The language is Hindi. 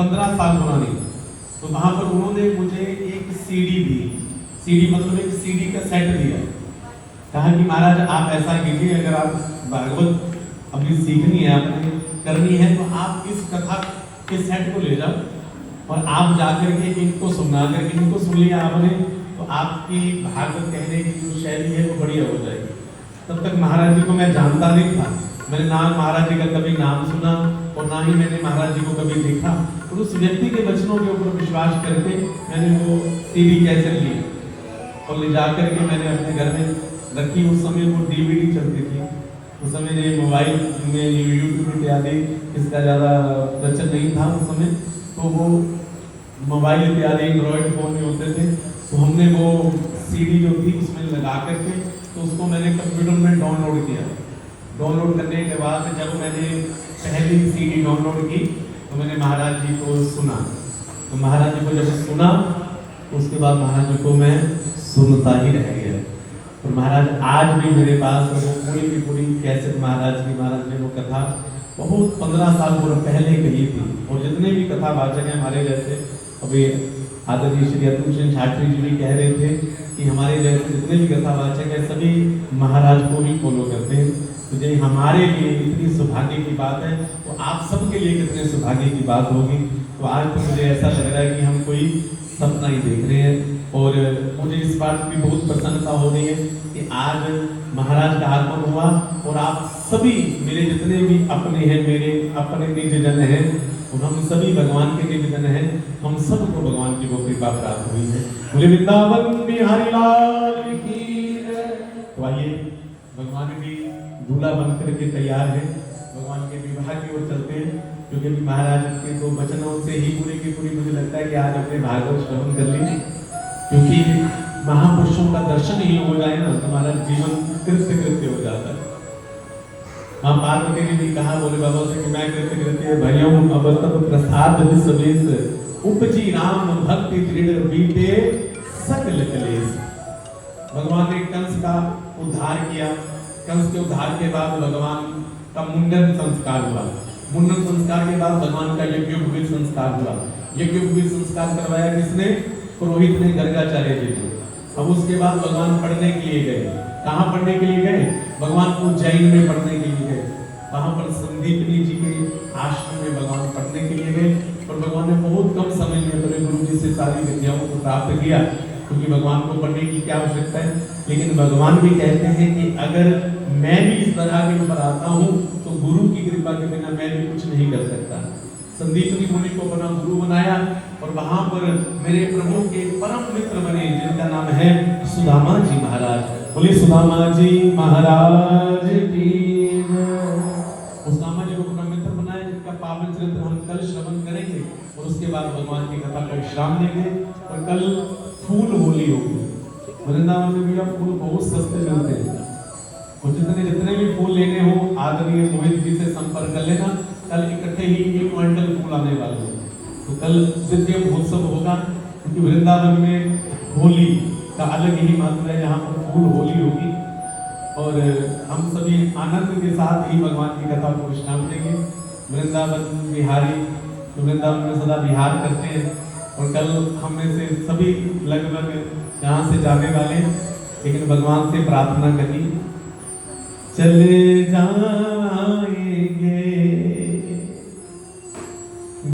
15 साल पुरानी। तो वहाँ पर उन्होंने मुझे एक सीडी दी, सीडी मतलब एक सीडी का सेट दिया। कहा कि महाराज आप ऐसा कीजिए, अगर आप भागवत अभी सीखनी है, आपने करनी है, तो आप इस कथा के सेट को ले जाओ और आप जाकर के इनको सुना करके, इनको सुन लिया आपने तो आपकी भागवत कहने की जो शैली है वो बढ़िया हो जाएगी। तब तक महाराज जी को मैं जानता नहीं था, मैंने ना महाराज जी का कभी नाम सुना और ना ही मैंने महाराज जी को कभी देखा। और उस व्यक्ति के वचनों के ऊपर विश्वास करके मैंने वो सीडी कैसेट ली और ले जाकर के मैंने अपने घर में रखी। उस समय वो डीवीडी चलती थी, उस समय ये मोबाइल में यूट्यूब इत्यादि इसका ज़्यादा प्रचलन नहीं था उस समय। तो वो मोबाइल इत्यादि एंड्रॉयड फ़ोन में होते थे, तो हमने वो सीडी जो थी उसमें लगा करके तो उसको मैंने कंप्यूटर में डाउनलोड किया। डाउनलोड करने के बाद जब मैंने पहली सीडी डाउनलोड की तो मैंने महाराज जी को सुना। तो महाराज जी को जब सुना तो उसके बाद महाराज जी को मैं सुनता ही रह गया। तो महाराज आज भी मेरे पास वो पूरी की पूरी कैसेट महाराज ने वो कथा बहुत 15 साल पहले कही थी। और जितने भी कथावाचक हैं हमारे जैसे, अभी आदरणीय श्री अतुल सिंह छात्री जी भी कह रहे थे कि हमारे जैसे जितने भी कथावाचक हैं सभी महाराज को ही फॉलो करते हैं। तो ये हमारे लिए इतनी सौभाग्य की बात है, तो आप सबके लिए कितने सौभाग्य की बात होगी। तो आज तो मुझे ऐसा लग रहा है कि हम कोई सपना ही देख रहे हैं। और मुझे इस बात की बहुत प्रसन्नता हो रही है कि आज महाराज का आगमन हुआ और आप सभी मेरे जितने भी अपने हैं, मेरे अपने निज जन हैं, और हम सभी भगवान के निज जन हैं, हम सबको भगवान की वो कृपा प्राप्त हुई है। बोले वृंदावन बिहारी लाल की जय। तो आइए भगवान भी दूल्हा बन करके तैयार है, भगवान के विवाह की ओर चलते हैं। क्योंकि अभी महाराज के तो वचनों से ही पूरी की पूरी मुझे लगता है कि आज अपने भागवत श्रवण कर ली, क्योंकि महापुरुषों का दर्शन ही हो जाए ना तो हमारा जीवन कृत्य हो जाता है। मां पार्वती ने भी कहा बोले बाबा से कि मैं कृत्य भयं अब तब प्रसाद विश्वेश उपजी राम भक्ति दृढ़ बीते सकल कलेश। भगवान ने कंस का उद्धार किया। कंस के उद्धार के बाद भगवान का मुंडन संस्कार हुआ। मुंडन संस्कार के बाद भगवान का यज्ञोपवीत संस्कार हुआ। यज्ञोपवीत संस्कार करवाया किसने? पुरोहित ने, गर्गाचार्य जी ने। अब उसके बाद भगवान पढ़ने के लिए गए। कहाँ पढ़ने के लिए गए? भगवान उज्जैन में पढ़ने के लिए गए। वहां पर संदीपनी जी के आश्रम में भगवान पढ़ने के लिए गए। और भगवान ने बहुत कम समय में अपने गुरु जी से सारी विद्याओं को प्राप्त किया, क्योंकि भगवान को पढ़ने की क्या आवश्यकता है। लेकिन भगवान भी कहते हैं कि अगर मैं भी इस तरह के ऊपर आता हूँ तो गुरु की कृपा के बिना मैं भी कुछ नहीं कर सकता। संदीपनी मुनि को अपना गुरु बनाया और वहां पर मेरे प्रभु के परम मित्र बने, जिनका नाम है सुदामा जी महाराज। बोले सुदामा जी महाराज की सुदामा जी को अपना मित्र बनाया, जिनका पावन चरित्र हम कल श्रवण करेंगे और उसके बाद भगवान की कथा को विश्राम देंगे। और कल फूल होली होगी। वृंदावन में भी फूल बहुत सस्ते मिलते हैं, और जितने भी फूल लेने हो आदरणीय मोहित जी से संपर्क कर लेना। कल इकट्ठे ही 1 क्विंटल फूल आने वाले हैं। तो कल दिव्य महोत्सव होगा, क्योंकि वृंदावन में होली का अलग ही महत्व है। यहाँ पर फूल होली होगी और हम सभी आनंद के साथ ही भगवान की कथा को विश्राम देंगे। वृंदावन बिहारी तो वृंदावन में सदा विहार करते हैं। और कल हम में से सभी लगभग यहाँ से जाने वाले हैं, लेकिन भगवान से प्रार्थना करी चले जाएंगे